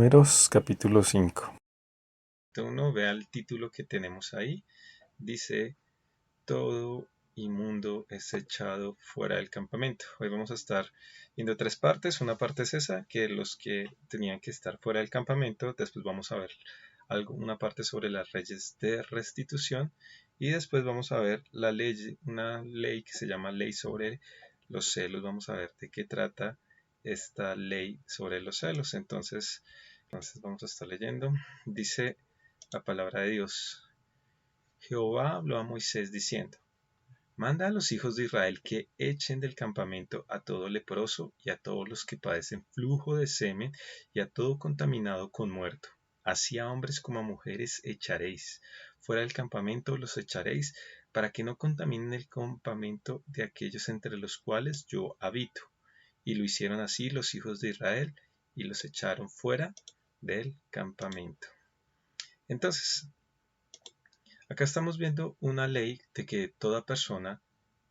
Números capítulo 5. Uno, vea el título que tenemos ahí. Dice, todo inmundo es echado fuera del campamento. Hoy vamos a estar viendo tres partes. Una parte es esa, que los que tenían que estar fuera del campamento. Después vamos a ver una parte sobre las leyes de restitución. Y después vamos a ver una ley que se llama ley sobre los celos. Vamos a ver de qué trata esta ley sobre los celos. Entonces vamos a estar leyendo. Dice la palabra de Dios. Jehová habló a Moisés diciendo, manda a los hijos de Israel que echen del campamento a todo leproso y a todos los que padecen flujo de semen y a todo contaminado con muerto. Así a hombres como a mujeres echaréis. Fuera del campamento los echaréis, para que no contaminen el campamento de aquellos entre los cuales yo habito. Y lo hicieron así los hijos de Israel, y los echaron fuera del campamento. Entonces, acá estamos viendo una ley de que toda persona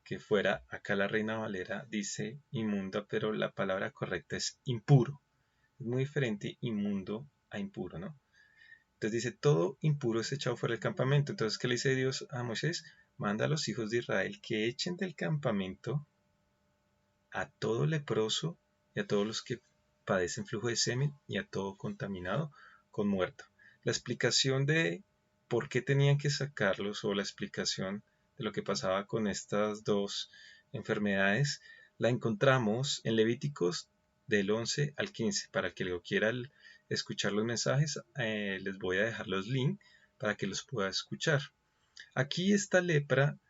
que fuera, acá la Reina Valera dice inmunda, pero la palabra correcta es impuro. Es muy diferente inmundo a impuro, ¿no? Entonces dice, todo impuro es echado fuera del campamento. Entonces, ¿qué le dice Dios a Moisés? Manda a los hijos de Israel que echen del campamento a todo leproso y a todos los que padecen flujo de semen y a todo contaminado con muerto. La explicación de por qué tenían que sacarlos o la explicación de lo que pasaba con estas dos enfermedades la encontramos en Levíticos del 11 al 15. Para el que lo quiera escuchar los mensajes, les voy a dejar los links para que los pueda escuchar. Aquí esta lepra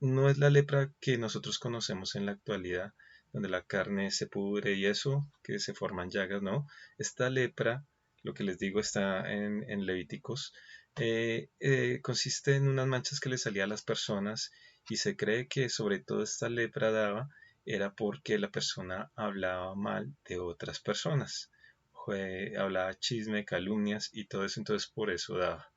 no es la lepra que nosotros conocemos en la actualidad, donde la carne se pudre y eso, que se forman llagas, no. Esta lepra, lo que les digo, está en Levíticos, consiste en unas manchas que le salía a las personas y se cree que sobre todo esta lepra daba era porque la persona hablaba mal de otras personas, hablaba chisme, calumnias y todo eso, entonces por eso daba.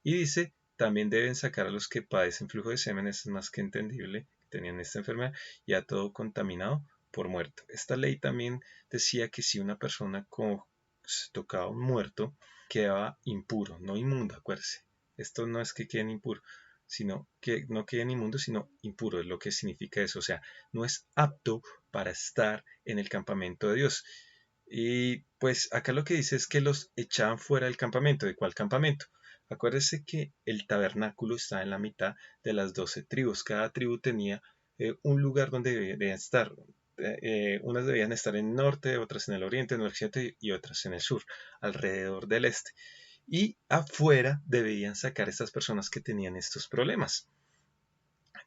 Y dice, también deben sacar a los que padecen flujo de semen, es más que entendible, que tenían esta enfermedad, y a todo contaminado por muerto. Esta ley también decía que si una persona tocaba un muerto, quedaba impuro, no inmundo, acuérdese. Esto no es que queden impuros, sino que no queden inmundos, sino impuro, es lo que significa eso. O sea, no es apto para estar en el campamento de Dios. Y pues acá lo que dice es que los echaban fuera del campamento. ¿De cuál campamento? Acuérdese que el tabernáculo está en la mitad de las 12 tribus. Cada tribu tenía un lugar donde debían estar. Unas debían estar en el norte, otras en el oriente, en el occidente y otras en el sur, alrededor del este. Y afuera debían sacar estas personas que tenían estos problemas.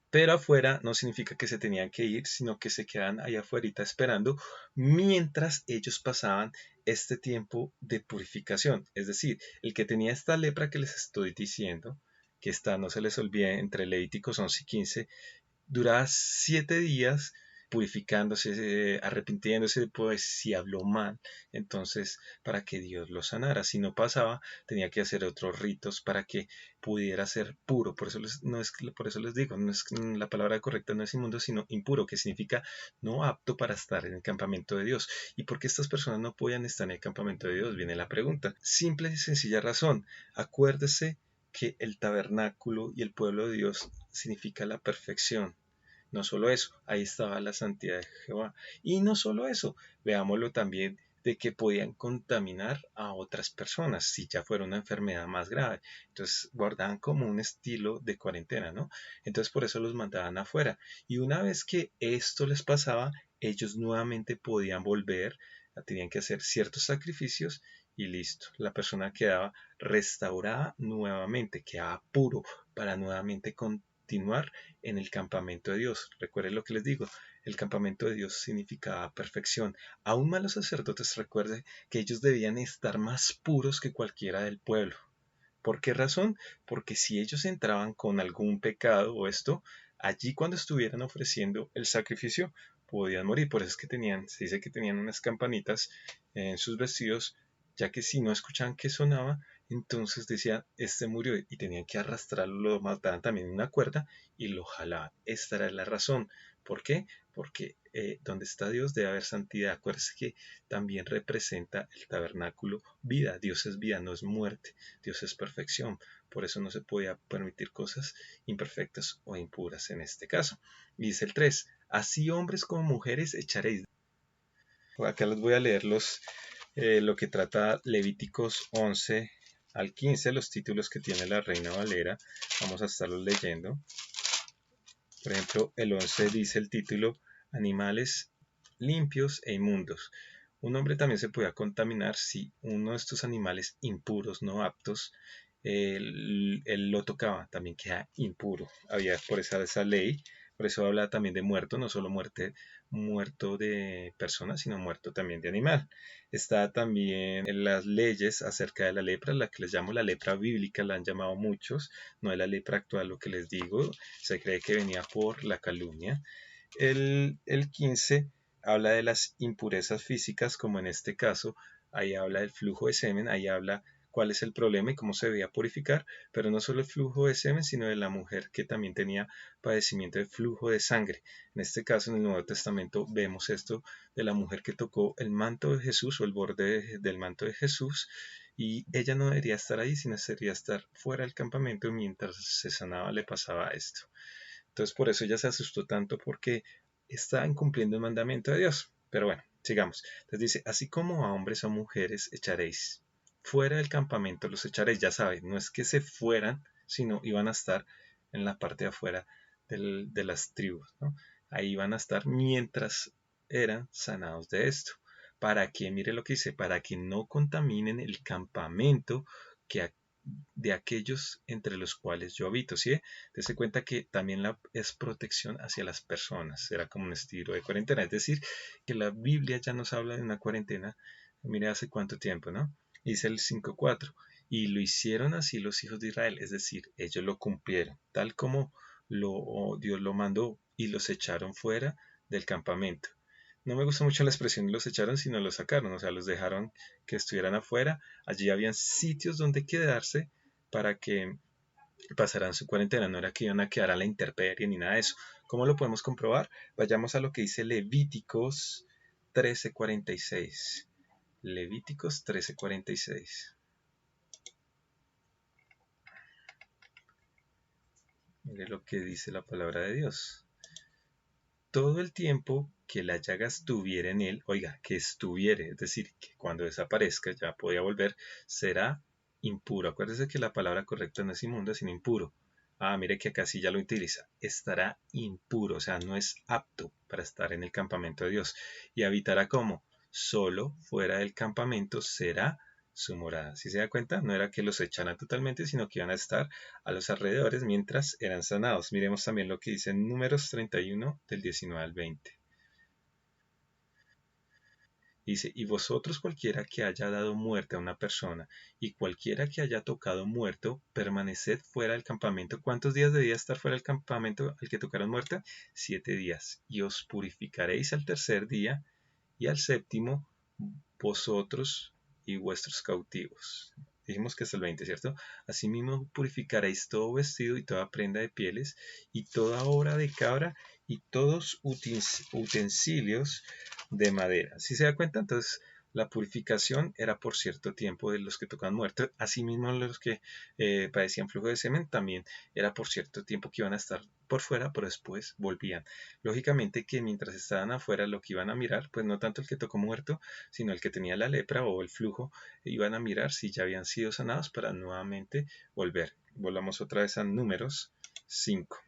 Pero afuera no significa que se tenían que ir, sino que se quedan allá afuera esperando mientras ellos pasaban este tiempo de purificación. Es decir, el que tenía esta lepra que les estoy diciendo, que está, no se les olvide, entre Levíticos 11 y 15, duraba 7 días purificándose, arrepintiéndose, pues si habló mal, entonces para que Dios lo sanara. Si no pasaba, tenía que hacer otros ritos para que pudiera ser puro. Por eso por eso les digo, no es, la palabra correcta no es inmundo, sino impuro, que significa no apto para estar en el campamento de Dios. ¿Y por qué estas personas no podían estar en el campamento de Dios? Viene la pregunta. Simple y sencilla razón. Acuérdese que el tabernáculo y el pueblo de Dios significa la perfección. No solo eso, ahí estaba la santidad de Jehová. Y no solo eso, veámoslo también de que podían contaminar a otras personas si ya fuera una enfermedad más grave. Entonces guardaban como un estilo de cuarentena, ¿no? Entonces por eso los mandaban afuera. Y una vez que esto les pasaba, ellos nuevamente podían volver, tenían que hacer ciertos sacrificios y listo. La persona quedaba restaurada nuevamente, quedaba puro para nuevamente continuar en el campamento de Dios. Recuerden lo que les digo, el campamento de Dios significaba perfección. Aún más los sacerdotes, recuerden que ellos debían estar más puros que cualquiera del pueblo. ¿Por qué razón? Porque si ellos entraban con algún pecado o esto, allí cuando estuvieran ofreciendo el sacrificio, podían morir. Por eso es que se dice que tenían unas campanitas en sus vestidos, ya que si no escuchaban que sonaba, Entonces decían, este murió y tenían que arrastrarlo, lo mataban también en una cuerda y lo jalaban. Esta era la razón. ¿Por qué? Porque donde está Dios debe haber santidad. Acuérdense que también representa el tabernáculo vida. Dios es vida, no es muerte. Dios es perfección. Por eso no se podía permitir cosas imperfectas o impuras en este caso. Y dice el 3, así hombres como mujeres echaréis. Acá les voy a leer lo que trata Levíticos 11 al 15, los títulos que tiene la Reina Valera. Vamos a estarlos leyendo. Por ejemplo, el 11 dice el título, animales limpios e inmundos. Un hombre también se podía contaminar si uno de estos animales impuros, no aptos, él lo tocaba, también queda impuro. Había por esa ley, por eso habla también de muerto, no solo muerto de persona, sino muerto también de animal. Está también en las leyes acerca de la lepra, la que les llamo la lepra bíblica, la han llamado muchos, no es la lepra actual, lo que les digo, se cree que venía por la calumnia. El 15 habla de las impurezas físicas, como en este caso, ahí habla del flujo de semen, ahí habla cuál es el problema y cómo se debía purificar, pero no solo el flujo de semen, sino de la mujer que también tenía padecimiento de flujo de sangre. En este caso, en el Nuevo Testamento, vemos esto de la mujer que tocó el manto de Jesús o el borde del manto de Jesús, y ella no debería estar ahí, sino debería estar fuera del campamento mientras se sanaba, le pasaba esto. Entonces por eso ella se asustó tanto porque está incumpliendo el mandamiento de Dios. Pero bueno, sigamos. Entonces dice, así como a hombres o mujeres echaréis, fuera del campamento los echaréis, ya saben, no es que se fueran, sino iban a estar en la parte de afuera de las tribus, ¿no? Ahí van a estar mientras eran sanados de esto. ¿Para que mire lo que dice? Para que no contaminen el campamento que de aquellos entre los cuales yo habito, ¿sí? Dese cuenta que también es protección hacia las personas, era como un estilo de cuarentena, es decir, que la Biblia ya nos habla de una cuarentena, mire hace cuánto tiempo, ¿no? Dice el 5.4, y lo hicieron así los hijos de Israel, es decir, ellos lo cumplieron, tal como Dios lo mandó y los echaron fuera del campamento. No me gusta mucho la expresión los echaron, sino los sacaron, o sea, los dejaron que estuvieran afuera. Allí habían sitios donde quedarse para que pasaran su cuarentena, no era que iban a quedar a la intemperie ni nada de eso. ¿Cómo lo podemos comprobar? Vayamos a lo que dice Levíticos 13:46. Levíticos 13:46. Mire lo que dice la palabra de Dios. Todo el tiempo que la llaga estuviera en él, oiga, que estuviere, es decir, que cuando desaparezca ya podía volver, será impuro. Acuérdese que la palabra correcta no es inmunda, sino impuro. Ah, mire que acá sí ya lo utiliza. Estará impuro, o sea, no es apto para estar en el campamento de Dios. Y habitará como solo fuera del campamento será su morada. Si se da cuenta, no era que los echaran totalmente, sino que iban a estar a los alrededores mientras eran sanados. Miremos también lo que dice en Números 31 del 19 al 20. Dice, y vosotros cualquiera que haya dado muerte a una persona y cualquiera que haya tocado muerto, permaneced fuera del campamento. ¿Cuántos días debía estar fuera del campamento al que tocaron muerte? 7 días. Y os purificaréis al tercer día y al séptimo vosotros y vuestros cautivos. Dijimos que es el 20, ¿cierto? Asimismo purificaréis todo vestido y toda prenda de pieles y toda obra de cabra y todos utensilios de madera. ¿Sí se da cuenta? Entonces, la purificación era por cierto tiempo de los que tocaban muertos. Asimismo, los que padecían flujo de semen también era por cierto tiempo que iban a estar por fuera, pero después volvían. Lógicamente que mientras estaban afuera lo que iban a mirar, pues no tanto el que tocó muerto, sino el que tenía la lepra o el flujo, iban a mirar si ya habían sido sanados para nuevamente volver. Volvamos otra vez a Números 5.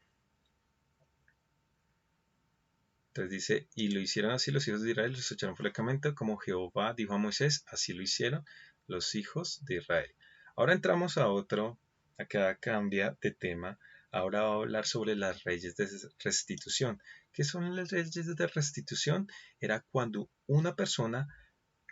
Entonces dice, y lo hicieron así los hijos de Israel, los echaron fuera del campamento, como Jehová dijo a Moisés, así lo hicieron los hijos de Israel. Ahora entramos a otro, acá cambia de tema, ahora va a hablar sobre las leyes de restitución. ¿Qué son las leyes de restitución? Era cuando una persona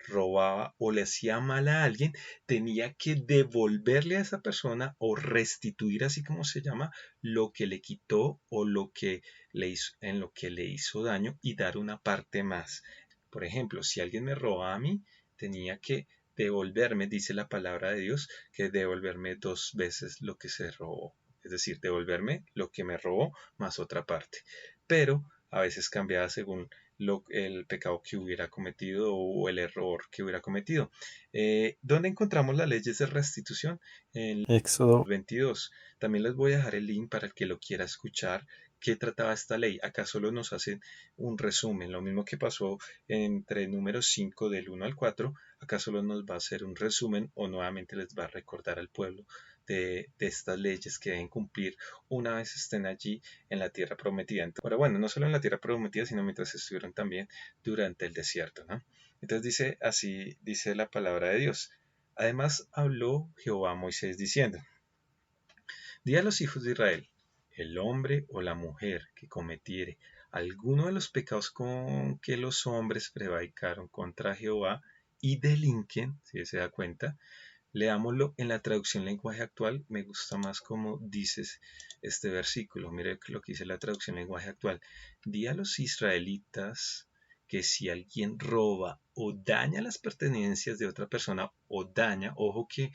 robaba o le hacía mal a alguien, tenía que devolverle a esa persona o restituir, así como se llama, lo que le quitó o lo que le hizo, en lo que le hizo daño y dar una parte más. Por ejemplo, si alguien me roba a mí, tenía que devolverme, dice la palabra de Dios, que devolverme 2 veces lo que se robó. Es decir, devolverme lo que me robó más otra parte. Pero a veces cambiada según el pecado que hubiera cometido o el error que hubiera cometido. ¿Dónde encontramos las leyes de restitución? En Éxodo 22. También les voy a dejar el link para el que lo quiera escuchar. ¿Qué trataba esta ley? Acá solo nos hacen un resumen. Lo mismo que pasó entre números 5 del 1 al 4. Acá solo nos va a hacer un resumen o nuevamente les va a recordar al pueblo de estas leyes que deben cumplir una vez estén allí en la tierra prometida. Pero bueno, no solo en la tierra prometida, sino mientras estuvieron también durante el desierto, ¿no? Entonces dice así, dice la palabra de Dios. Además habló Jehová a Moisés diciendo, di a los hijos de Israel, el hombre o la mujer que cometiere alguno de los pecados con que los hombres prevaricaron contra Jehová y delinquen, si se da cuenta, leámoslo en la traducción lenguaje actual. Me gusta más como dices este versículo. Mire lo que dice la traducción lenguaje actual. Di a los israelitas que si alguien roba o daña las pertenencias de otra persona o daña, ojo que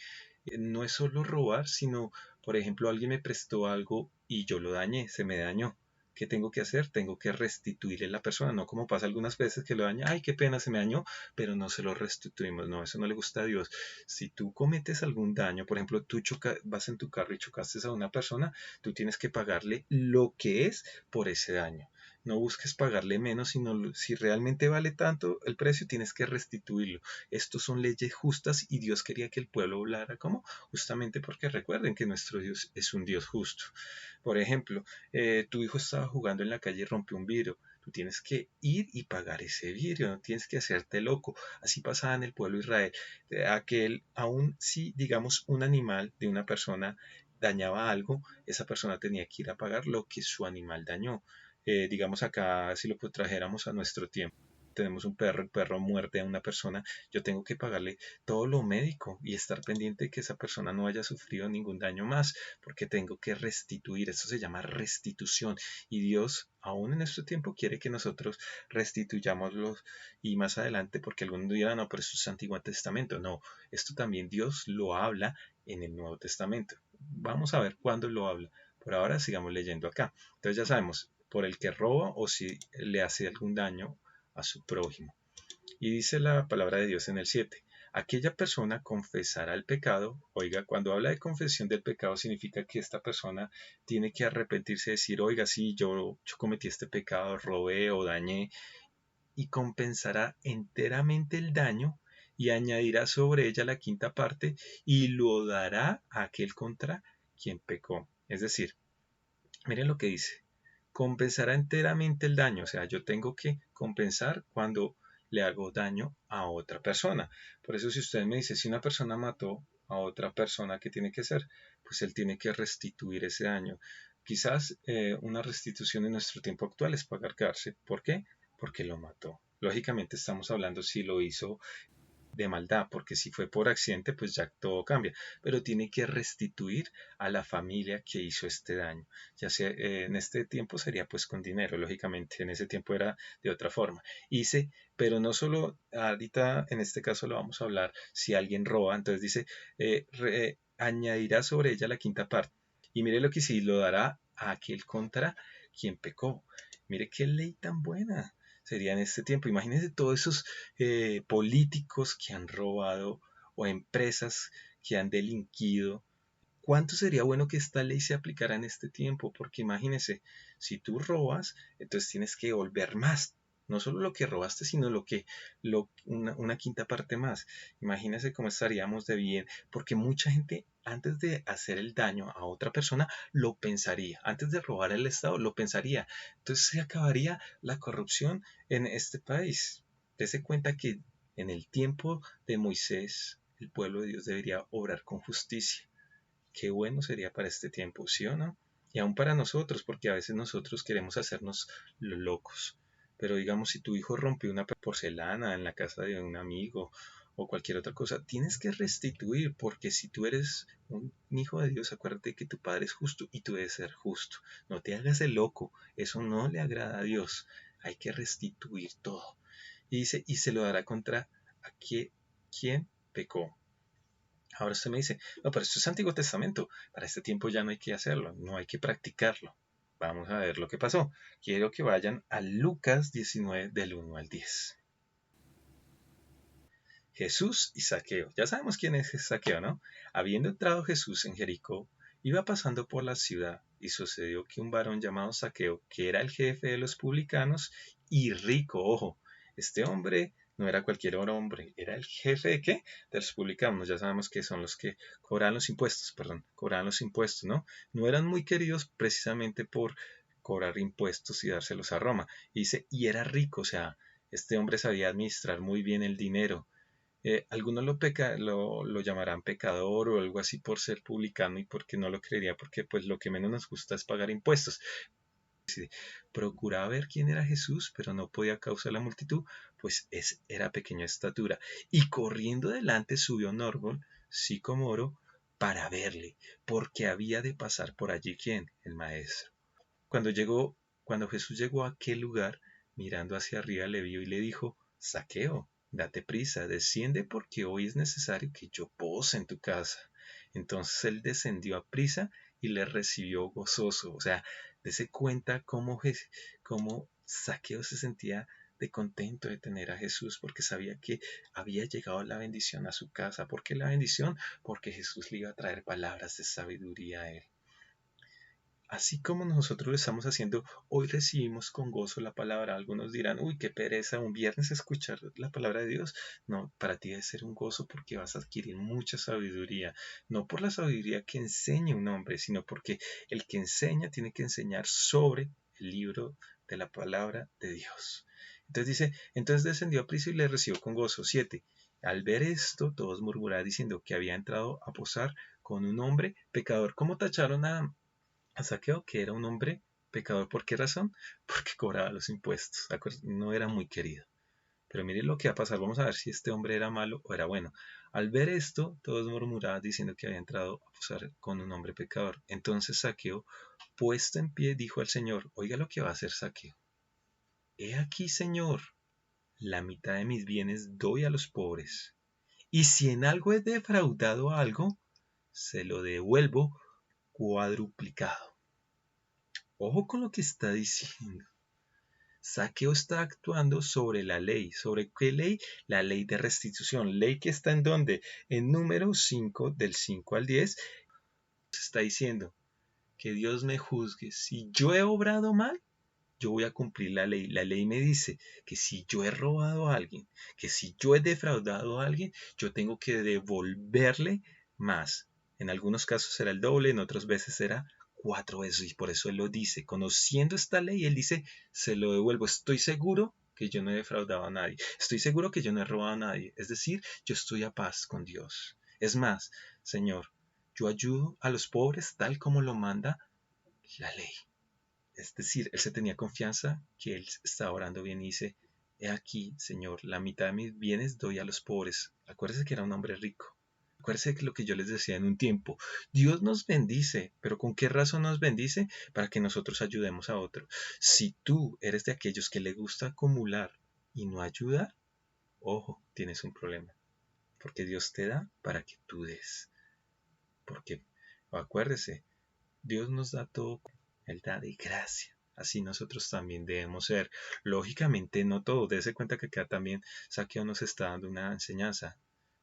no es solo robar, sino, por ejemplo, alguien me prestó algo y yo lo dañé, se me dañó. ¿Qué tengo que hacer? Tengo que restituirle a la persona, no como pasa algunas veces que lo daña, ay, qué pena, se me dañó, pero no se lo restituimos. No, eso no le gusta a Dios. Si tú cometes algún daño, por ejemplo, vas en tu carro y chocaste a una persona, tú tienes que pagarle lo que es por ese daño. No busques pagarle menos, sino si realmente vale tanto el precio, tienes que restituirlo. Estos son leyes justas y Dios quería que el pueblo hablara como justamente porque recuerden que nuestro Dios es un Dios justo. Por ejemplo, tu hijo estaba jugando en la calle y rompió un vidrio. Tú tienes que ir y pagar ese vidrio, no tienes que hacerte loco. Así pasaba en el pueblo de Israel. Aquel, aún si, digamos, un animal de una persona dañaba algo, esa persona tenía que ir a pagar lo que su animal dañó. Digamos acá, si lo trajéramos a nuestro tiempo, tenemos un perro, el perro muerde a una persona, yo tengo que pagarle todo lo médico y estar pendiente de que esa persona no haya sufrido ningún daño más, porque tengo que restituir. Eso se llama restitución. Y Dios, aún en este tiempo, quiere que nosotros restituyámoslos. Y más adelante, porque algunos dirán, no, pero eso es Antiguo Testamento. No, esto también Dios lo habla en el Nuevo Testamento. Vamos a ver cuándo lo habla. Por ahora sigamos leyendo acá. Entonces ya sabemos, por el que roba o si le hace algún daño a su prójimo. Y dice la palabra de Dios en el 7. Aquella persona confesará el pecado. Oiga, cuando habla de confesión del pecado significa que esta persona tiene que arrepentirse y decir, oiga, sí, yo cometí este pecado, robé o dañé, y compensará enteramente el daño y añadirá sobre ella la quinta parte y lo dará a aquel contra quien pecó. Es decir, miren lo que dice, compensará enteramente el daño, o sea, yo tengo que compensar cuando le hago daño a otra persona. Por eso si usted me dice, si una persona mató a otra persona, ¿qué tiene que hacer? Pues él tiene que restituir ese daño. Quizás una restitución en nuestro tiempo actual es pagar cárcel. ¿Por qué? Porque lo mató. Lógicamente estamos hablando si lo hizo de maldad, porque si fue por accidente, pues ya todo cambia, pero tiene que restituir a la familia que hizo este daño. Ya sea en este tiempo sería pues con dinero, lógicamente, en ese tiempo era de otra forma. Dice, pero no solo, ahorita en este caso lo vamos a hablar, si alguien roba, entonces dice, añadirá sobre ella la quinta parte. Y mire lo que sí, lo dará a aquel contra quien pecó. Mire qué ley tan buena sería en este tiempo. Imagínense todos esos políticos que han robado o empresas que han delinquido. ¿Cuánto sería bueno que esta ley se aplicara en este tiempo? Porque imagínense, si tú robas, entonces tienes que devolver más. No solo lo que robaste, sino una quinta parte más. Imagínense cómo estaríamos de bien, porque mucha gente antes de hacer el daño a otra persona lo pensaría. Antes de robar al Estado lo pensaría. Entonces se acabaría la corrupción en este país. Dese cuenta que en el tiempo de Moisés, el pueblo de Dios debería obrar con justicia. Qué bueno sería para este tiempo, ¿sí o no? Y aún para nosotros, porque a veces nosotros queremos hacernos los locos. Pero digamos, si tu hijo rompió una porcelana en la casa de un amigo o cualquier otra cosa, tienes que restituir, porque si tú eres un hijo de Dios, acuérdate que tu Padre es justo y tú debes ser justo. No te hagas el loco, eso no le agrada a Dios. Hay que restituir todo. Y dice, y se lo dará contra a quien pecó. Ahora usted me dice, no, pero esto es Antiguo Testamento, para este tiempo ya no hay que hacerlo, no hay que practicarlo. Vamos a ver lo que pasó. Quiero que vayan a Lucas 19 del 1 al 10. Jesús y Zaqueo. Ya sabemos quién es Zaqueo, ¿no? Habiendo entrado Jesús en Jericó, iba pasando por la ciudad, y sucedió que un varón llamado Zaqueo, que era el jefe de los publicanos y rico, ojo, este hombre no era cualquier hombre, era el jefe de qué? De los publicanos. Ya sabemos que son los que cobran los impuestos, cobran los impuestos, ¿no? No eran muy queridos precisamente por cobrar impuestos y dárselos a Roma. Y dice, y era rico, o sea, este hombre sabía administrar muy bien el dinero. Algunos lo llamarán pecador o algo así por ser publicano y porque no lo creería, porque pues lo que menos nos gusta es pagar impuestos. Procuraba ver quién era Jesús, pero no podía causar la multitud, pues era pequeña estatura. Y corriendo delante subió a un árbol sicomoro para verle, porque había de pasar por allí quién, el maestro. Cuando Jesús llegó a aquel lugar, mirando hacia arriba le vio y le dijo, Zaqueo, date prisa, desciende porque hoy es necesario que yo pose en tu casa. Entonces él descendió a prisa y le recibió gozoso. O sea, dése cuenta cómo Zaqueo se sentía de contento de tener a Jesús porque sabía que había llegado la bendición a su casa. ¿Por qué la bendición? Porque Jesús le iba a traer palabras de sabiduría a él. Así como nosotros lo estamos haciendo, hoy recibimos con gozo la palabra. Algunos dirán, uy, qué pereza un viernes escuchar la palabra de Dios. No, para ti debe ser un gozo porque vas a adquirir mucha sabiduría. No por la sabiduría que enseña un hombre, sino porque el que enseña tiene que enseñar sobre el libro de la palabra de Dios. Entonces dice, entonces descendió a prisa y le recibió con gozo. 7. Al ver esto, todos murmuraron diciendo que había entrado a posar con un hombre pecador. ¿Cómo tacharon a Saqueo, que era un hombre pecador? ¿Por qué razón? Porque cobraba los impuestos, no era muy querido? Pero miren lo que va a pasar, vamos a ver si este hombre era malo o era bueno. Al ver esto, todos murmuraban diciendo que había entrado a posar con un hombre pecador. Entonces Saqueo, puesto en pie, dijo al Señor, oiga lo que va a hacer Saqueo. He aquí, Señor, la mitad de mis bienes doy a los pobres, y si en algo he defraudado algo, se lo devuelvo cuadruplicado. Ojo con lo que está diciendo. Saqueo está actuando sobre la ley. ¿Sobre qué ley? La ley de restitución. Ley que está en donde? En número 5, del 5 al 10. Está diciendo que Dios me juzgue. Si yo he obrado mal, yo voy a cumplir la ley. La ley me dice que si yo he robado a alguien, que si yo he defraudado a alguien, yo tengo que devolverle más. En algunos casos será el doble, en otras veces será 4 veces. Y por eso él lo dice. Conociendo esta ley, él dice, se lo devuelvo. Estoy seguro que yo no he defraudado a nadie. Estoy seguro que yo no he robado a nadie. Es decir, yo estoy a paz con Dios. Es más, Señor, yo ayudo a los pobres tal como lo manda la ley. Es decir, él se tenía confianza que él estaba orando bien y dice, he aquí, Señor, la mitad de mis bienes doy a los pobres. Acuérdese que era un hombre rico. Acuérdese que lo que yo les decía en un tiempo, Dios nos bendice, pero ¿con qué razón nos bendice? Para que nosotros ayudemos a otros. Si tú eres de aquellos que le gusta acumular y no ayudar, ojo, tienes un problema. Porque Dios te da para que tú des. Porque, acuérdese, Dios nos da todo, Él da de gracia. Así nosotros también debemos ser. Lógicamente no todo. Dese cuenta que acá también Saqueo nos está dando una enseñanza.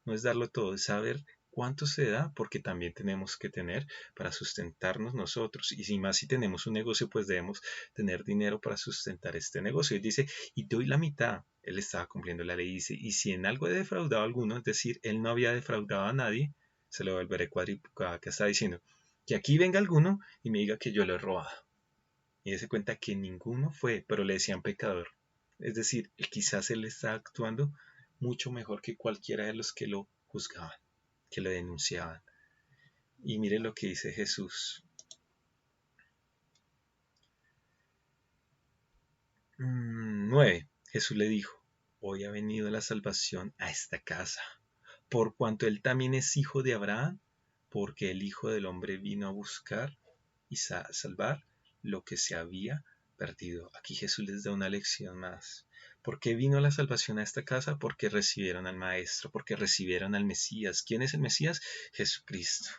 No es darlo todo, es saber cuánto se da, porque también tenemos que tener para sustentarnos nosotros. Y si más si tenemos un negocio, pues debemos tener dinero para sustentar este negocio. Él dice, y doy la mitad. Él estaba cumpliendo la ley. Dice, y si en algo he defraudado a alguno, es decir, él no había defraudado a nadie, se lo volveré cuadriplicado. ¿Qué está diciendo? Que aquí venga alguno y me diga que yo lo he robado. Y se cuenta que ninguno fue, pero le decían pecador. Es decir, quizás él está actuando mucho mejor que cualquiera de los que lo juzgaban, que lo denunciaban. Y mire lo que dice Jesús. 9. Jesús le dijo, hoy ha venido la salvación a esta casa, por cuanto él también es hijo de Abraham, porque el Hijo del Hombre vino a buscar y salvar lo que se había perdido. Aquí Jesús les da una lección más. ¿Por qué vino la salvación a esta casa? Porque recibieron al Maestro, porque recibieron al Mesías. ¿Quién es el Mesías? Jesucristo.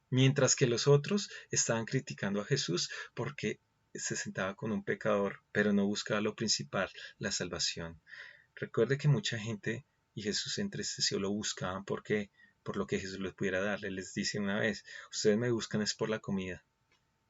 Mientras que los otros estaban criticando a Jesús porque se sentaba con un pecador, pero no buscaba lo principal, la salvación. Recuerde que mucha gente, y Jesús se entristeció, lo buscaban porque por lo que Jesús les pudiera darle. Les dice una vez, ustedes me buscan es por la comida.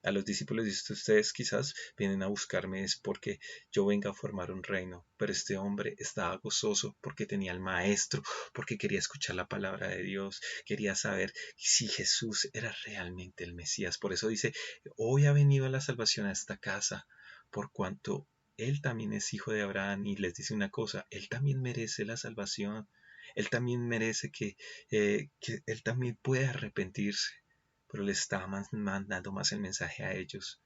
A los discípulos dice, ustedes quizás vienen a buscarme es porque yo venga a formar un reino, pero este hombre estaba gozoso porque tenía al maestro, porque quería escuchar la palabra de Dios, quería saber si Jesús era realmente el Mesías. Por eso dice, hoy ha venido la salvación a esta casa, por cuanto él también es hijo de Abraham. Y les dice una cosa, él también merece la salvación, él también merece que él también puede arrepentirse, pero le estaba mandando más el mensaje a ellos.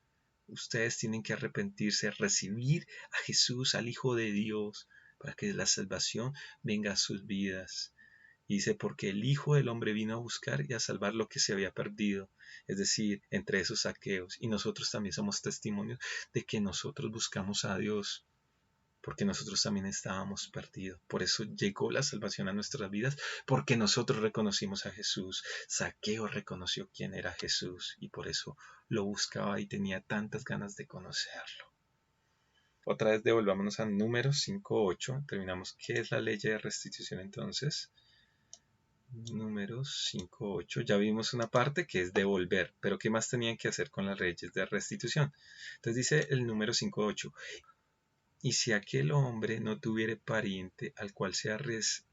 Ustedes tienen que arrepentirse, recibir a Jesús, al Hijo de Dios, para que la salvación venga a sus vidas. Y dice, porque el Hijo del Hombre vino a buscar y a salvar lo que se había perdido, es decir, entre esos saqueos. Y nosotros también somos testimonios de que nosotros buscamos a Dios, porque nosotros también estábamos perdidos. Por eso llegó la salvación a nuestras vidas, porque nosotros reconocimos a Jesús. Saqueo reconoció quién era Jesús y por eso lo buscaba y tenía tantas ganas de conocerlo. Otra vez devolvámonos a Números 5:8. Terminamos. ¿Qué es la ley de restitución entonces? Números 5:8. Ya vimos una parte que es devolver, pero ¿qué más tenían que hacer con las leyes de restitución? Entonces dice el número 5:8. Y si aquel hombre no tuviere pariente al cual sea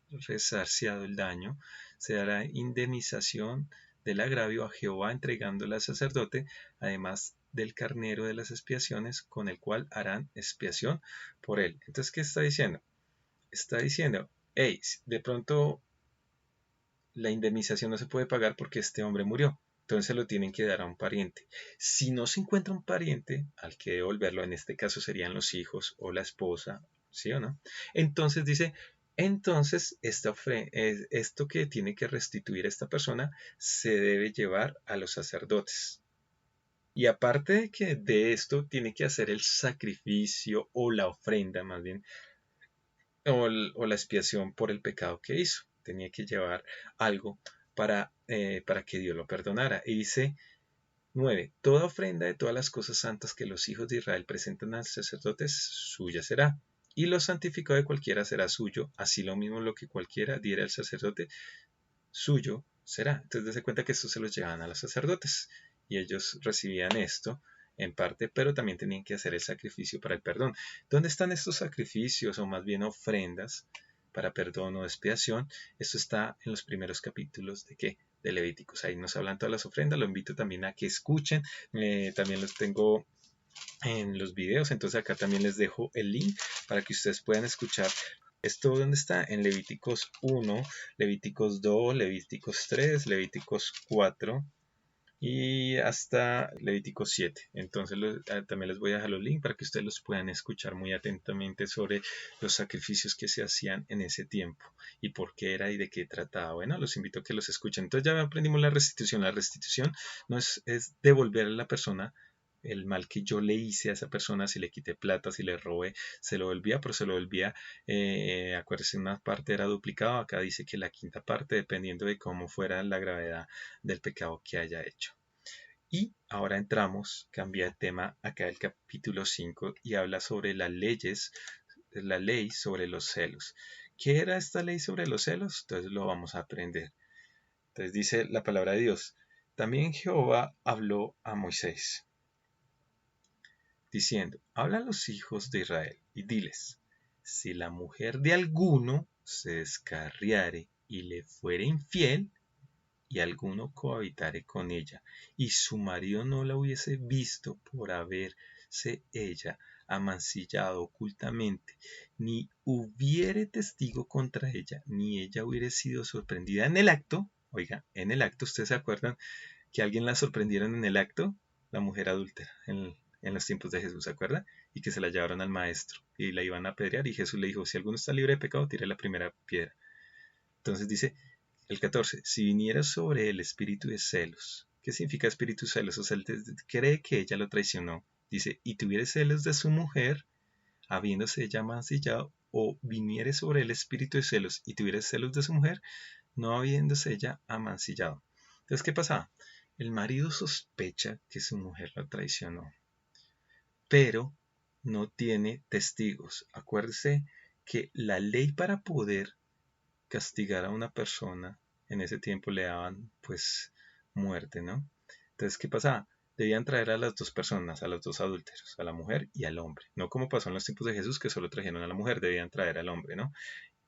resarciado el daño, se dará indemnización del agravio a Jehová entregándola al sacerdote, además del carnero de las expiaciones, con el cual harán expiación por él. Entonces, ¿qué está diciendo? Está diciendo, hey, de pronto la indemnización no se puede pagar porque este hombre murió. Entonces lo tienen que dar a un pariente. Si no se encuentra un pariente al que devolverlo, en este caso serían los hijos o la esposa, ¿sí o no? Entonces dice, entonces esto que tiene que restituir esta persona se debe llevar a los sacerdotes. Y aparte de que de esto tiene que hacer el sacrificio o la ofrenda más bien, o la expiación por el pecado que hizo. Tenía que llevar algo para que Dios lo perdonara. Y dice 9. Toda ofrenda de todas las cosas santas que los hijos de Israel presentan al sacerdote, suya será. Y lo santificado de cualquiera será suyo. Así lo mismo lo que cualquiera diera al sacerdote, suyo será. Entonces, dése cuenta que esto se los llevaban a los sacerdotes. Y ellos recibían esto en parte, pero también tenían que hacer el sacrificio para el perdón. ¿Dónde están estos sacrificios o más bien ofrendas para perdón o expiación? Esto está en los primeros capítulos de ¿qué? De Levíticos. Ahí nos hablan todas las ofrendas. Lo invito también a que escuchen. También los tengo en los videos. Entonces acá también les dejo el link para que ustedes puedan escuchar. ¿Esto dónde está? En Levíticos 1, Levíticos 2, Levíticos 3, Levíticos 4 y hasta Levítico 7. Entonces también les voy a dejar los links para que ustedes los puedan escuchar muy atentamente sobre los sacrificios que se hacían en ese tiempo y por qué era y de qué trataba. Bueno, los invito a que los escuchen. Entonces ya aprendimos la restitución. La restitución no es devolver a la persona el mal que yo le hice a esa persona, si le quité plata, si le robé, se lo volvía, pero se lo volvía, acuérdense, una parte era duplicado, acá dice que la quinta parte, dependiendo de cómo fuera la gravedad del pecado que haya hecho. Y ahora entramos, cambia el tema acá el capítulo 5 y habla sobre las leyes, la ley sobre los celos. ¿Qué era esta ley sobre los celos? Entonces lo vamos a aprender. Entonces dice la palabra de Dios. También Jehová habló a Moisés, diciendo, habla a los hijos de Israel y diles, si la mujer de alguno se descarriare y le fuere infiel, y alguno cohabitare con ella, y su marido no la hubiese visto por haberse ella amancillado ocultamente, ni hubiere testigo contra ella, ni ella hubiere sido sorprendida en el acto, oiga, en el acto, ¿ustedes se acuerdan que alguien la sorprendieron en el acto? La mujer adúltera, en los tiempos de Jesús, ¿se acuerda? Y que se la llevaron al maestro y la iban a apedrear y Jesús le dijo, si alguno está libre de pecado, tire la primera piedra. Entonces dice el 14, si viniera sobre el espíritu de celos, ¿qué significa espíritu de celos? O sea, él cree que ella lo traicionó. Dice, y tuviera celos de su mujer, habiéndose ella mancillado, o viniere sobre el espíritu de celos y tuviere celos de su mujer, no habiéndose ella amancillado. Entonces, ¿qué pasa? El marido sospecha que su mujer lo traicionó, pero no tiene testigos. Acuérdese que la ley, para poder castigar a una persona, en ese tiempo le daban pues muerte, ¿no? Entonces, ¿qué pasaba? Debían traer a las dos personas, a los dos adúlteros, a la mujer y al hombre. No como pasó en los tiempos de Jesús, que solo trajeron a la mujer, debían traer al hombre, ¿no?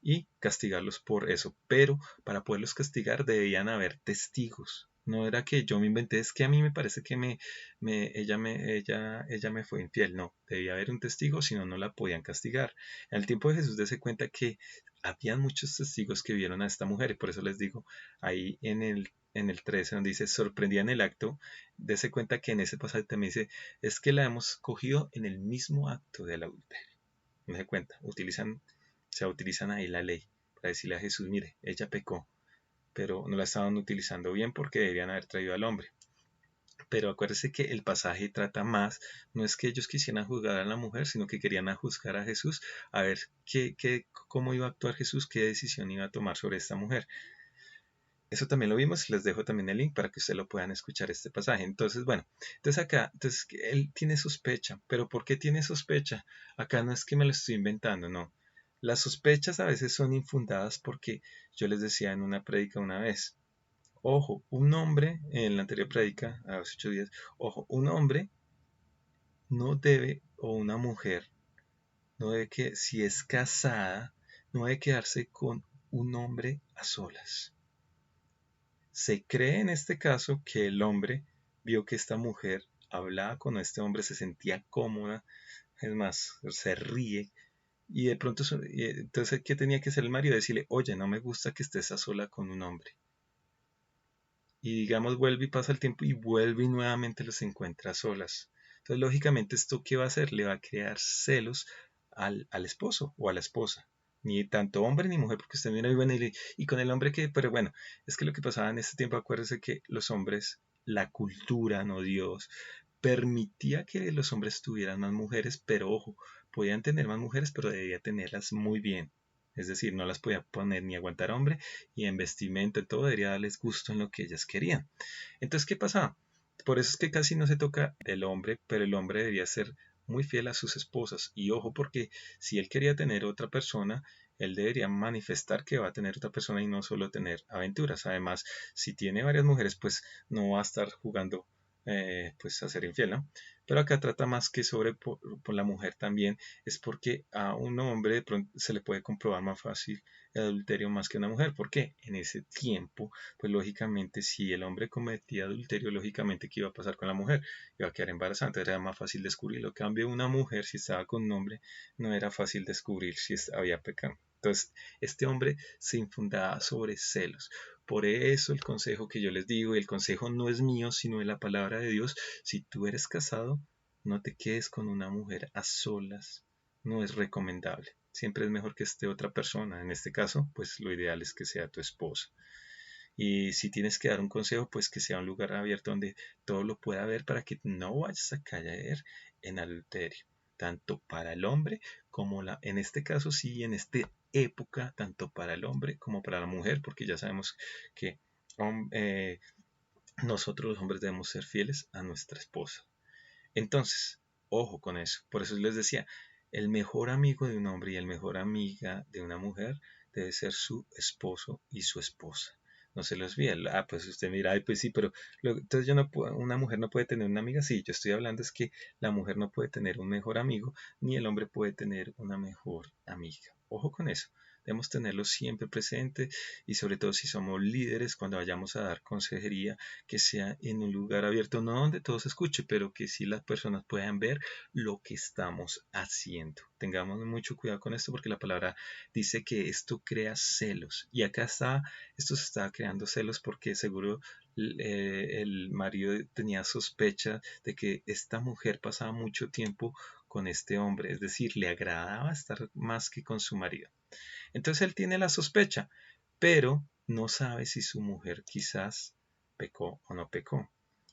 Y castigarlos por eso. Pero para poderlos castigar debían haber testigos. No era que yo me inventé, es que a mí me parece que ella me fue infiel. No, debía haber un testigo, si no, no la podían castigar. En el tiempo de Jesús, dése cuenta que habían muchos testigos que vieron a esta mujer, y por eso les digo, ahí en el 13, donde dice, sorprendían el acto, dése cuenta que en ese pasaje también dice, es que la hemos cogido en el mismo acto del adulterio. No se cuenta, utilizan ahí la ley para decirle a Jesús, mire, ella pecó, pero no la estaban utilizando bien porque deberían haber traído al hombre. Pero acuérdese que el pasaje trata más, no es que ellos quisieran juzgar a la mujer, sino que querían juzgar a Jesús, a ver cómo iba a actuar Jesús, qué decisión iba a tomar sobre esta mujer. Eso también lo vimos, les dejo también el link para que ustedes lo puedan escuchar este pasaje. Entonces, bueno, entonces acá, entonces él tiene sospecha, pero ¿por qué tiene sospecha? Acá no es que me lo estoy inventando, no. Las sospechas a veces son infundadas porque yo les decía en una prédica una vez, ojo, un hombre, en la anterior prédica, a los 8 días, ojo, un hombre no debe, o una mujer, no debe que, si es casada, no debe quedarse con un hombre a solas. Se cree en este caso que el hombre vio que esta mujer hablaba con este hombre, se sentía cómoda, es más, se ríe, y de pronto, entonces, ¿qué tenía que hacer el marido? Decirle, oye, no me gusta que estés a sola con un hombre. Y digamos, vuelve y pasa el tiempo y vuelve y nuevamente los encuentra a solas. Entonces, lógicamente, ¿esto qué va a hacer? Le va a crear celos al esposo o a la esposa. Ni tanto hombre ni mujer, porque usted mira y bueno, y con el hombre que, pero bueno, es que lo que pasaba en este tiempo, acuérdese que los hombres, la cultura, no Dios, permitía que los hombres tuvieran más mujeres, pero ojo, podían tener más mujeres, pero debía tenerlas muy bien. Es decir, no las podía poner ni aguantar hombre, y en vestimenta, en todo, debería darles gusto en lo que ellas querían. Entonces, ¿qué pasaba? Por eso es que casi no se toca del hombre, pero el hombre debería ser muy fiel a sus esposas. Y ojo, porque si él quería tener otra persona, él debería manifestar que va a tener otra persona y no solo tener aventuras. Además, si tiene varias mujeres, pues no va a estar jugando pues a ser infiel, ¿no? Pero acá trata más que sobre por la mujer también, es porque a un hombre de pronto se le puede comprobar más fácil el adulterio más que a una mujer. ¿Por qué? En ese tiempo, pues lógicamente si el hombre cometía adulterio, lógicamente ¿qué iba a pasar con la mujer? Iba a quedar embarazada, entonces era más fácil descubrirlo. En cambio, una mujer, si estaba con un hombre, no era fácil descubrir si había pecado. Entonces, este hombre se infundaba sobre celos. Por eso el consejo que yo les digo, y el consejo no es mío, sino de la palabra de Dios, si tú eres casado, no te quedes con una mujer a solas, no es recomendable. Siempre es mejor que esté otra persona. En este caso, pues lo ideal es que sea tu esposa. Y si tienes que dar un consejo, pues que sea un lugar abierto donde todo lo pueda ver para que no vayas a caer en adulterio, tanto para el hombre como en este caso sí, en esta época, tanto para el hombre como para la mujer, porque ya sabemos que nosotros los hombres debemos ser fieles a nuestra esposa. Entonces, ojo con eso. Por eso les decía, el mejor amigo de un hombre y el mejor amiga de una mujer debe ser su esposo y su esposa. No se los olvide. Pues usted mira, ay, pues sí, pero entonces yo no puedo, una mujer no puede tener una amiga. Sí, yo estoy hablando es que la mujer no puede tener un mejor amigo, ni el hombre puede tener una mejor amiga. Ojo con eso. Debemos tenerlo siempre presente y sobre todo si somos líderes cuando vayamos a dar consejería, que sea en un lugar abierto, no donde todo se escuche, pero que sí las personas puedan ver lo que estamos haciendo. Tengamos mucho cuidado con esto porque la palabra dice que esto crea celos. Y acá esto se estaba creando celos porque seguro el marido tenía sospecha de que esta mujer pasaba mucho tiempo con este hombre, es decir, le agradaba estar más que con su marido. Entonces él tiene la sospecha, pero no sabe si su mujer quizás pecó o no pecó.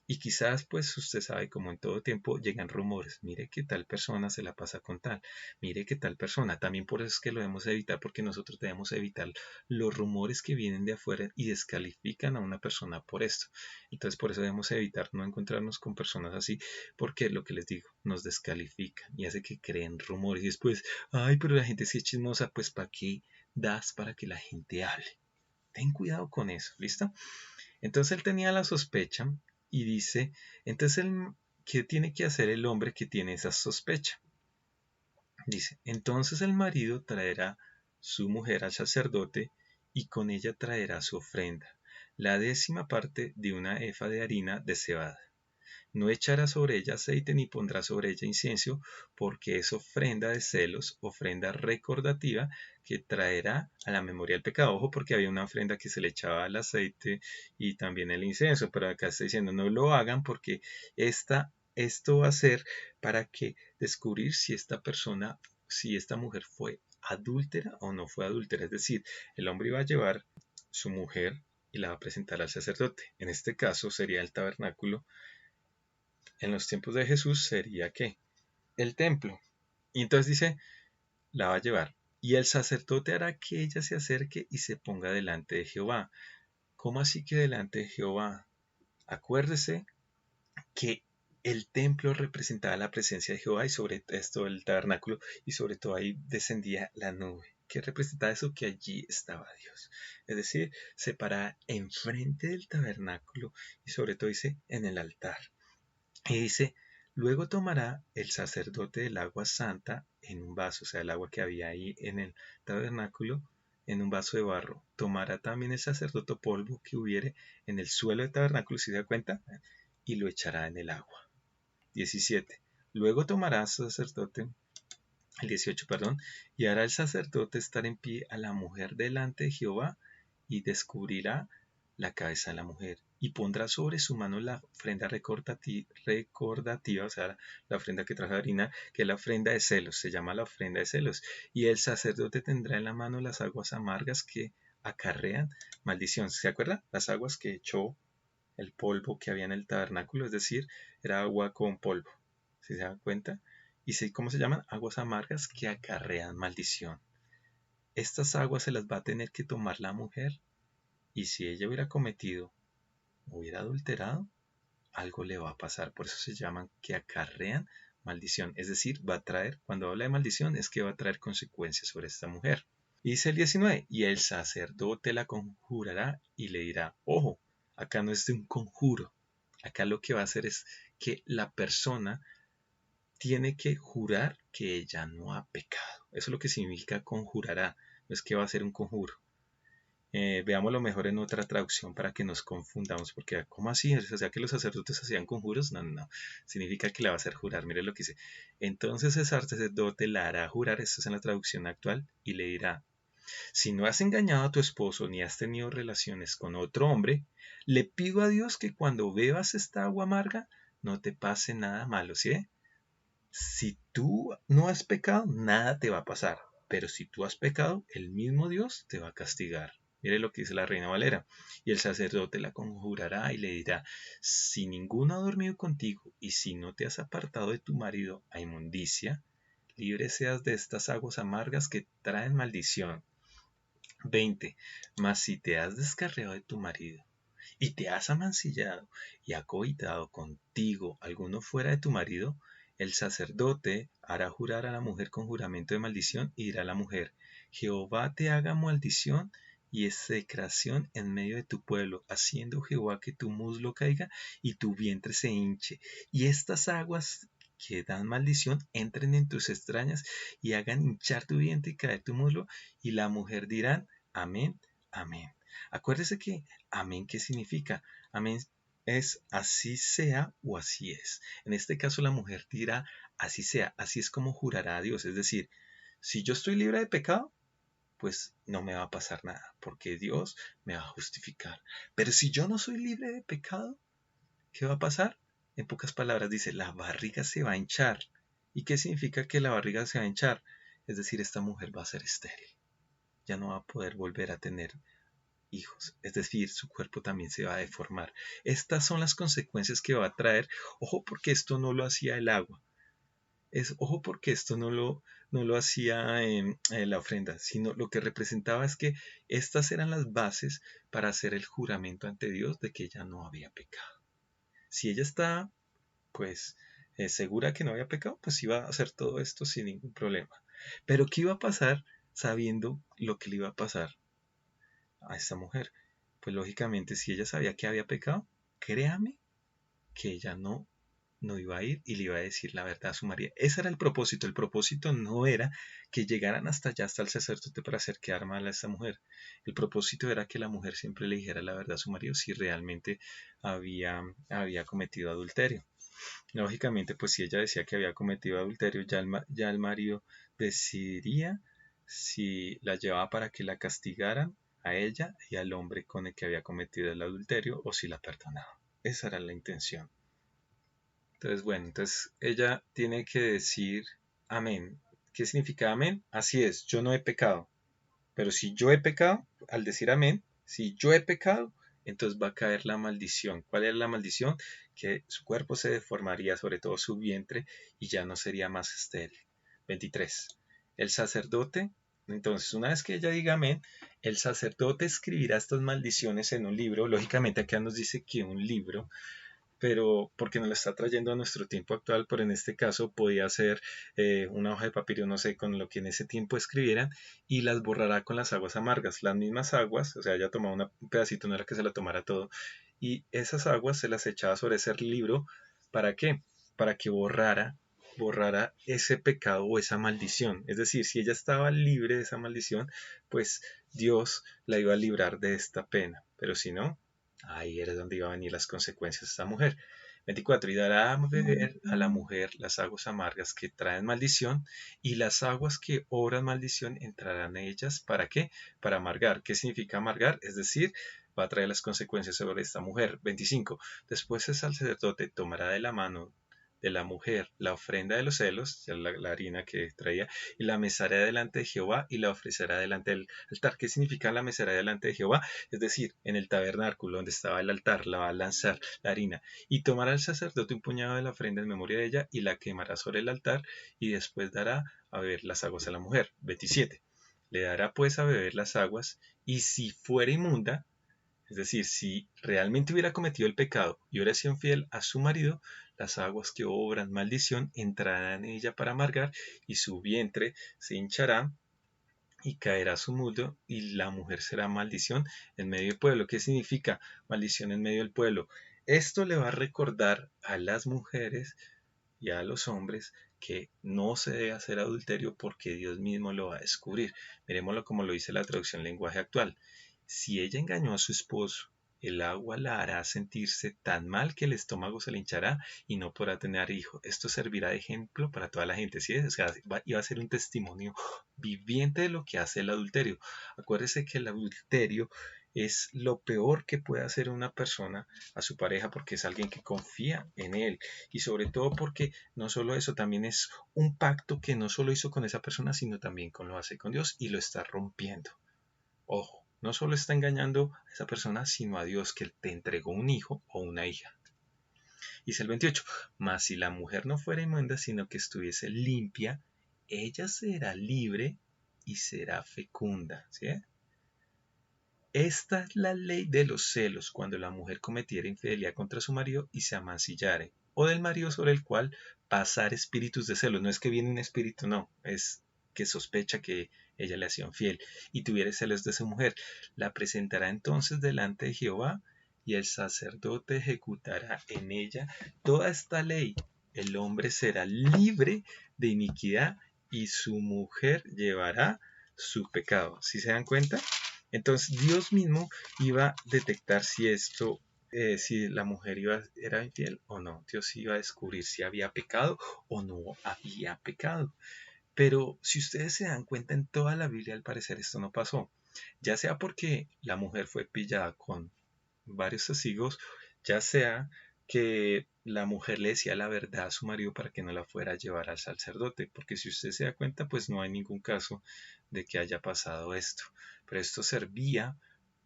Y quizás, pues usted sabe, como en todo tiempo, llegan rumores. Mire que tal persona se la pasa con tal. Mire que tal persona. También por eso es que lo debemos evitar, porque nosotros debemos evitar los rumores que vienen de afuera y descalifican a una persona por esto. Entonces, por eso debemos evitar no encontrarnos con personas así, porque lo que les digo, nos descalifican y hace que creen rumores. Y después, ay, pero la gente sí es chismosa, pues ¿para qué das para que la gente hable? Ten cuidado con eso, ¿listo? Entonces él tenía la sospecha y dice, entonces, ¿qué tiene que hacer el hombre que tiene esa sospecha? Dice, entonces el marido traerá su mujer al sacerdote y con ella traerá su ofrenda, la 10ª parte de una efa de harina de cebada. No echará sobre ella aceite ni pondrá sobre ella incienso, porque es ofrenda de celos, ofrenda recordativa que traerá a la memoria el pecado. Ojo, porque había una ofrenda que se le echaba el aceite y también el incienso, pero acá está diciendo no lo hagan porque esto va a ser para que descubrir si esta persona, si esta mujer fue adúltera o no fue adúltera. Es decir, el hombre iba a llevar su mujer y la va a presentar al sacerdote. En este caso sería el tabernáculo. En los tiempos de Jesús sería ¿qué? El templo. Y entonces dice, la va a llevar. Y el sacerdote hará que ella se acerque y se ponga delante de Jehová. ¿Cómo así que delante de Jehová? Acuérdese que el templo representaba la presencia de Jehová y sobre esto el tabernáculo y sobre todo ahí descendía la nube. ¿Qué representaba eso? Que allí estaba Dios. Es decir, se para enfrente del tabernáculo y sobre todo dice en el altar. Y dice, luego tomará el sacerdote del agua santa en un vaso, o sea, el agua que había ahí en el tabernáculo, en un vaso de barro. Tomará también el sacerdote polvo que hubiere en el suelo del tabernáculo, si se da cuenta, y lo echará en el agua. 17. Luego tomará el sacerdote, el 18, perdón, y hará el sacerdote estar en pie a la mujer delante de Jehová y descubrirá la cabeza de la mujer y pondrá sobre su mano la ofrenda recordativa, o sea, la ofrenda que trajo harina, que es la ofrenda de celos, se llama la ofrenda de celos. Y el sacerdote tendrá en la mano las aguas amargas que acarrean maldición. ¿Se acuerdan? Las aguas que echó el polvo que había en el tabernáculo, es decir, era agua con polvo. ¿Sí se dan cuenta? ¿Y cómo se llaman? Aguas amargas que acarrean maldición. Estas aguas se las va a tener que tomar la mujer y si ella hubiera cometido, hubiera adulterado, algo le va a pasar. Por eso se llaman que acarrean maldición. Es decir, va a traer, cuando habla de maldición, es que va a traer consecuencias sobre esta mujer. Y dice el 19, y el sacerdote la conjurará y le dirá, ojo, acá no es de un conjuro. Acá lo que va a hacer es que la persona tiene que jurar que ella no ha pecado. Eso es lo que significa conjurará. No es que va a ser un conjuro. Veámoslo mejor en otra traducción para que nos confundamos, porque ¿cómo así? O sea que los sacerdotes hacían conjuros, no, no, no, significa que la va a hacer jurar, mire lo que dice, entonces el sacerdote la hará jurar, esto es en la traducción actual, y le dirá, si no has engañado a tu esposo ni has tenido relaciones con otro hombre, le pido a Dios que cuando bebas esta agua amarga, no te pase nada malo, ¿sí? Si tú no has pecado, nada te va a pasar, pero si tú has pecado, el mismo Dios te va a castigar. Mire lo que dice la Reina Valera. Y el sacerdote la conjurará y le dirá, si ninguno ha dormido contigo y si no te has apartado de tu marido a inmundicia, libre seas de estas aguas amargas que traen maldición. 20. Mas si te has descarriado de tu marido y te has amancillado y ha cohabitado contigo alguno fuera de tu marido, el sacerdote hará jurar a la mujer con juramento de maldición y dirá a la mujer, Jehová te haga maldición y execración en medio de tu pueblo, haciendo Jehová que tu muslo caiga y tu vientre se hinche. Y estas aguas que dan maldición entren en tus extrañas y hagan hinchar tu vientre y caer tu muslo. Y la mujer dirá, amén, amén. Acuérdese que amén, ¿qué significa? Amén es así sea o así es. En este caso la mujer dirá así sea, así es como jurará a Dios. Es decir, si yo estoy libre de pecado, pues no me va a pasar nada, porque Dios me va a justificar. Pero si yo no soy libre de pecado, ¿qué va a pasar? En pocas palabras dice, la barriga se va a hinchar. ¿Y qué significa que la barriga se va a hinchar? Es decir, esta mujer va a ser estéril. Ya no va a poder volver a tener hijos, es decir, su cuerpo también se va a deformar. Estas son las consecuencias que va a traer. Ojo porque esto no lo hacía el agua. Ojo porque esto no lo hacía la ofrenda, sino lo que representaba es que estas eran las bases para hacer el juramento ante Dios de que ella no había pecado. Si ella está, pues, segura que no había pecado, pues iba a hacer todo esto sin ningún problema. Pero ¿qué iba a pasar sabiendo lo que le iba a pasar a esta mujer? Pues lógicamente, si ella sabía que había pecado, créame que ella no iba a ir y le iba a decir la verdad a su marido. Ese era el propósito. El propósito no era que llegaran hasta allá, hasta el sacerdote para hacer quedar mal a esta mujer. El propósito era que la mujer siempre le dijera la verdad a su marido si realmente había cometido adulterio. Lógicamente, pues si ella decía que había cometido adulterio, ya el marido decidiría si la llevaba para que la castigaran a ella y al hombre con el que había cometido el adulterio o si la perdonaba. Esa era la intención. Entonces, bueno, entonces ella tiene que decir amén. ¿Qué significa amén? Así es, yo no he pecado. Pero si yo he pecado, al decir amén, si yo he pecado, entonces va a caer la maldición. ¿Cuál es la maldición? Que su cuerpo se deformaría, sobre todo su vientre, y ya no sería más estéril. 23. El sacerdote, entonces una vez que ella diga amén, el sacerdote escribirá estas maldiciones en un libro. Lógicamente acá nos dice que un libro, pero porque nos lo está trayendo a nuestro tiempo actual, pero en este caso podía ser una hoja de papiro, no sé, con lo que en ese tiempo escribieran, y las borrará con las aguas amargas, las mismas aguas, o sea, ella tomaba un pedacito, no era que se la tomara todo, y esas aguas se las echaba sobre ese libro. ¿Para qué? Para que borrara ese pecado o esa maldición. Es decir, si ella estaba libre de esa maldición, pues Dios la iba a librar de esta pena. Pero si no, ahí era donde iban a venir las consecuencias de esta mujer. 24. Y dará a beber a la mujer las aguas amargas que traen maldición, y las aguas que obran maldición entrarán en ellas. ¿Para qué? Para amargar. ¿Qué significa amargar? Es decir, va a traer las consecuencias sobre esta mujer. 25. Después el sacerdote tomará de la mano de la mujer la ofrenda de los celos, la harina que traía, y la mesará delante de Jehová y la ofrecerá delante del altar. ¿Qué significa la mesará delante de Jehová? Es decir, en el tabernáculo donde estaba el altar, la va a lanzar la harina, y tomará el sacerdote un puñado de la ofrenda en memoria de ella y la quemará sobre el altar, y después dará a beber las aguas a la mujer. 27. Le dará pues a beber las aguas, y si fuera inmunda, es decir, si realmente hubiera cometido el pecado y hubiera sido infiel a su marido, las aguas que obran maldición entrarán en ella para amargar, y su vientre se hinchará y caerá su muslo, y la mujer será maldición en medio del pueblo. ¿Qué significa maldición en medio del pueblo? Esto le va a recordar a las mujeres y a los hombres que no se debe hacer adulterio porque Dios mismo lo va a descubrir. Miremoslo como lo dice la traducción lenguaje actual. Si ella engañó a su esposo, el agua la hará sentirse tan mal que el estómago se le hinchará y no podrá tener hijo. Esto servirá de ejemplo para toda la gente. ¿Sí? O sea, iba a ser un testimonio viviente de lo que hace el adulterio. Acuérdese que el adulterio es lo peor que puede hacer una persona a su pareja porque es alguien que confía en él, y sobre todo porque no solo eso, también es un pacto que no solo hizo con esa persona, sino también lo hace con Dios y lo está rompiendo. Ojo, no solo está engañando a esa persona, sino a Dios que te entregó un hijo o una hija. Dice el 28, mas si la mujer no fuera inmunda, sino que estuviese limpia, ella será libre y será fecunda. ¿Sí? Esta es la ley de los celos, cuando la mujer cometiera infidelidad contra su marido y se amancillare, o del marido sobre el cual pasar espíritus de celos. No es que viene un espíritu, no, es que sospecha que ella le ha sido infiel y tuviera celos de su mujer. La presentará entonces delante de Jehová, y el sacerdote ejecutará en ella toda esta ley. El hombre será libre de iniquidad y su mujer llevará su pecado. ¿Sí se dan cuenta? Entonces Dios mismo iba a detectar si si la mujer era infiel o no. Dios iba a descubrir si había pecado o no había pecado. Pero si ustedes se dan cuenta, en toda la Biblia al parecer esto no pasó. Ya sea porque la mujer fue pillada con varios testigos, ya sea que la mujer le decía la verdad a su marido para que no la fuera a llevar al sacerdote, porque si usted se da cuenta, pues no hay ningún caso de que haya pasado esto. Pero esto servía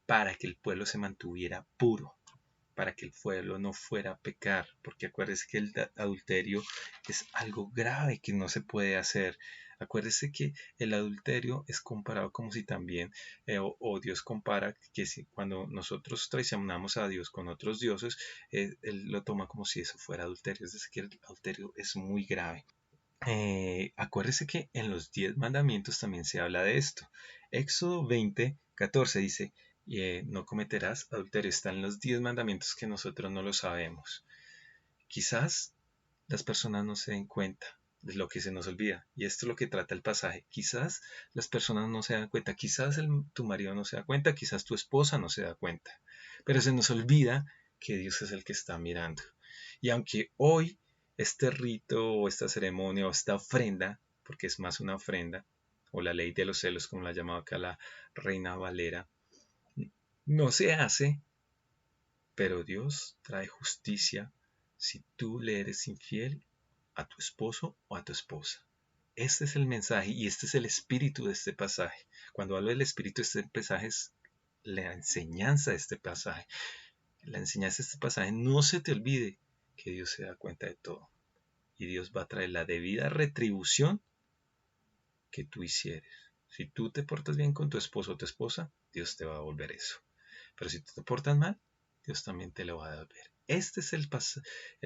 para que el pueblo se mantuviera puro, para que el pueblo no fuera a pecar, porque acuérdese que el adulterio es algo grave que no se puede hacer. Acuérdese que el adulterio es comparado como si también, o Dios compara que si, cuando nosotros traicionamos a Dios con otros dioses, Él lo toma como si eso fuera adulterio, es decir, que el adulterio es muy grave. Acuérdese que en los 10 mandamientos también se habla de esto. Éxodo 20:14 dice, no cometerás adulterio. Están los 10 mandamientos que nosotros no lo sabemos. Quizás las personas no se den cuenta de lo que se nos olvida. Y esto es lo que trata el pasaje. Quizás las personas no se dan cuenta. Quizás tu marido no se da cuenta. Quizás tu esposa no se da cuenta. Pero se nos olvida que Dios es el que está mirando. Y aunque hoy este rito o esta ceremonia o esta ofrenda, porque es más una ofrenda, o la ley de los celos, como la llamaba acá la Reina Valera, no se hace, pero Dios trae justicia si tú le eres infiel a tu esposo o a tu esposa. Este es el mensaje y este es el espíritu de este pasaje. Cuando hablo del espíritu de este pasaje es la enseñanza de este pasaje. La enseñanza de este pasaje, no se te olvide que Dios se da cuenta de todo. Y Dios va a traer la debida retribución que tú hicieres. Si tú te portas bien con tu esposo o tu esposa, Dios te va a devolver eso. Pero si tú te portas mal, Dios también te lo va a devolver. Este es el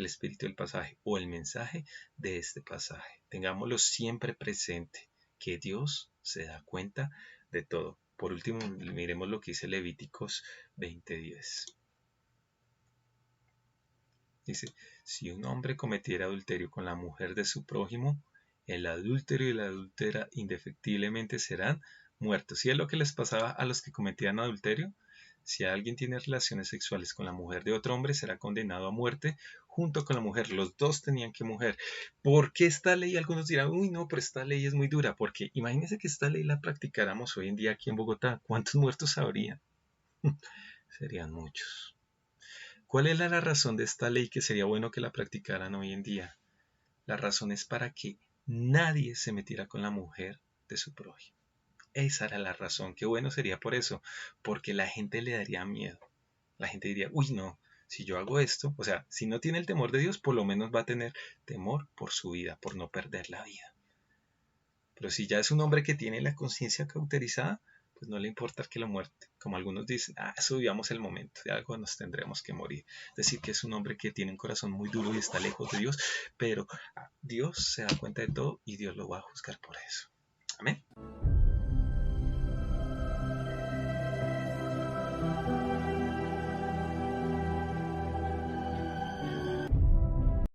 espíritu del pasaje o el mensaje de este pasaje. Tengámoslo siempre presente, que Dios se da cuenta de todo. Por último, miremos lo que dice Levíticos 20:10. Dice, si un hombre cometiera adulterio con la mujer de su prójimo, el adúltero y la adúltera indefectiblemente serán muertos. Y es lo que les pasaba a los que cometían adulterio. Si alguien tiene relaciones sexuales con la mujer de otro hombre, será condenado a muerte junto con la mujer. Los dos tenían que morir. ¿Por qué esta ley? Algunos dirán, uy, no, pero esta ley es muy dura. Porque imagínense que esta ley la practicáramos hoy en día aquí en Bogotá. ¿Cuántos muertos habría? Serían muchos. ¿Cuál es la razón de esta ley que sería bueno que la practicaran hoy en día? La razón es para que nadie se metiera con la mujer de su prójimo. Esa era la razón. Qué bueno sería por eso, porque la gente le daría miedo. La gente diría, uy, no, si yo hago esto, o sea, si no tiene el temor de Dios, por lo menos va a tener temor por su vida, por no perder la vida. Pero si ya es un hombre que tiene la conciencia cauterizada, pues no le importa que lo muerte. Como algunos dicen, eso vivamos el momento, de algo nos tendremos que morir. Es decir, que es un hombre que tiene un corazón muy duro y está lejos de Dios, pero Dios se da cuenta de todo y Dios lo va a juzgar por eso. Amén.